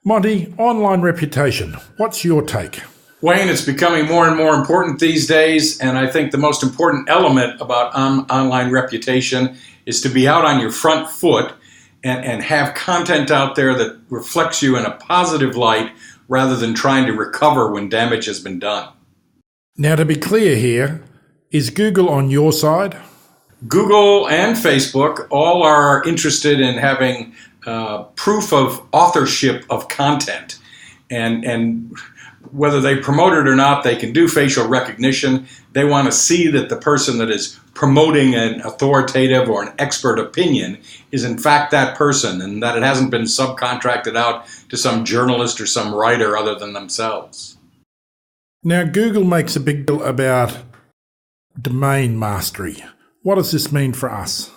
Monty, online reputation. What's your take? Wayne, it's becoming more and more important these days, and I think the most important element about online reputation is to be out on your front foot and have content out there that reflects you in a positive light rather than trying to recover when damage has been done. Now, to be clear here, is Google on your side? Google and Facebook all are interested in having proof of authorship of content, and whether they promote it or not, they can do facial recognition. They want to see that the person that is promoting an authoritative or an expert opinion is in fact that person, and that it hasn't been subcontracted out to some journalist or some writer other than themselves. Now, Google makes a big deal about domain mastery. What does this mean for us?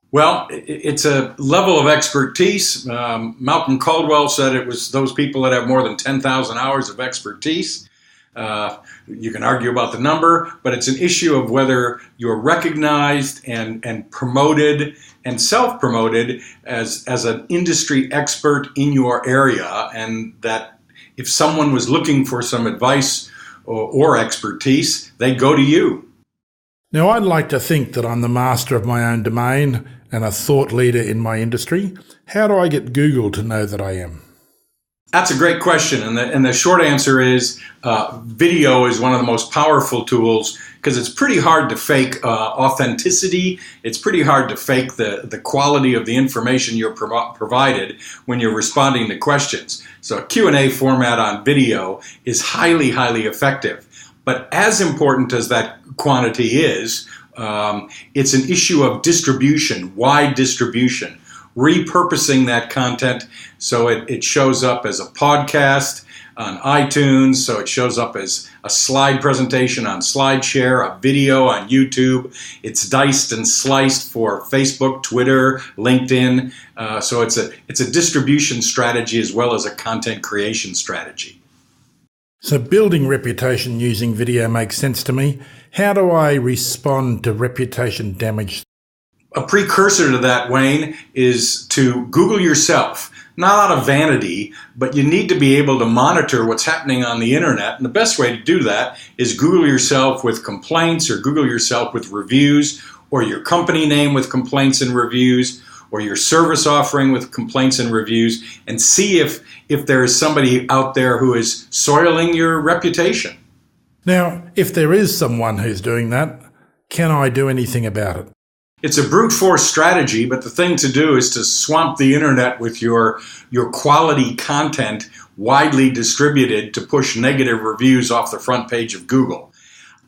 Well, it's a level of expertise. Malcolm Caldwell said it was those people that have more than 10,000 hours of expertise. You can argue about the number, but it's an issue of whether you're recognized and promoted and self-promoted as an industry expert in your area, and that if someone was looking for some advice or expertise, they'd go to you. Now, I'd like to think that I'm the master of my own domain and a thought leader in my industry. How do I get Google to know that I am? That's a great question, and the short answer is video is one of the most powerful tools because it's pretty hard to fake authenticity. It's pretty hard to fake the quality of the information you're provided when you're responding to questions. So a Q&A format on video is highly, highly effective. But as important as that quantity is, it's an issue of distribution, wide distribution, repurposing that content so it shows up as a podcast on iTunes, so it shows up as a slide presentation on SlideShare, a video on YouTube. It's diced and sliced for Facebook, Twitter, LinkedIn. So it's a distribution strategy as well as a content creation strategy. So building reputation using video makes sense to me. How do I respond to reputation damage? A precursor to that, Wayne, is to Google yourself. Not out of vanity, but you need to be able to monitor what's happening on the internet. And the best way to do that is Google yourself with complaints, or Google yourself with reviews, or your company name with complaints and reviews, or your service offering with complaints and reviews, and see if there is somebody out there who is soiling your reputation. Now, if there is someone who's doing that, can I do anything about it? It's a brute force strategy, but the thing to do is to swamp the internet with your quality content widely distributed to push negative reviews off the front page of Google.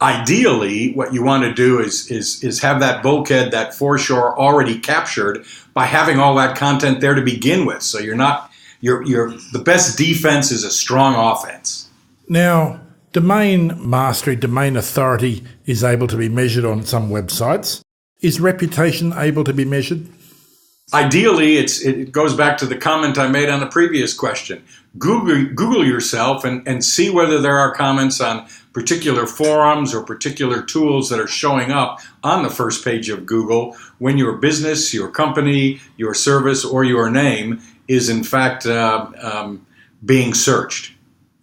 Ideally, what you want to do is have that bulkhead, that foreshore already captured by having all that content there to begin with. So the best defense is a strong offense. Now, domain mastery, domain authority is able to be measured on some websites. Is reputation able to be measured? Ideally, it goes back to the comment I made on the previous question. Google yourself and see whether there are comments on particular forums or particular tools that are showing up on the first page of Google when your business, your company, your service, or your name is in fact being searched.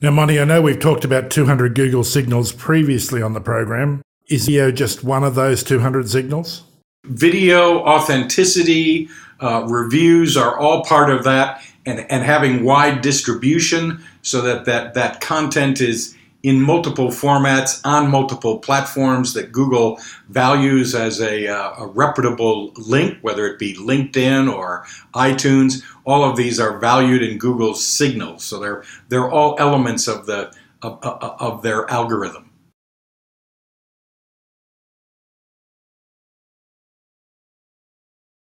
Now, Monty, I know we've talked about 200 Google signals previously on the program. Is video just one of those 200 signals? Video, authenticity, reviews are all part of that, and having wide distribution so that content is in multiple formats on multiple platforms that Google values as a reputable link, whether it be LinkedIn or iTunes. All of these are valued in Google's signals, so they're all elements of their algorithm.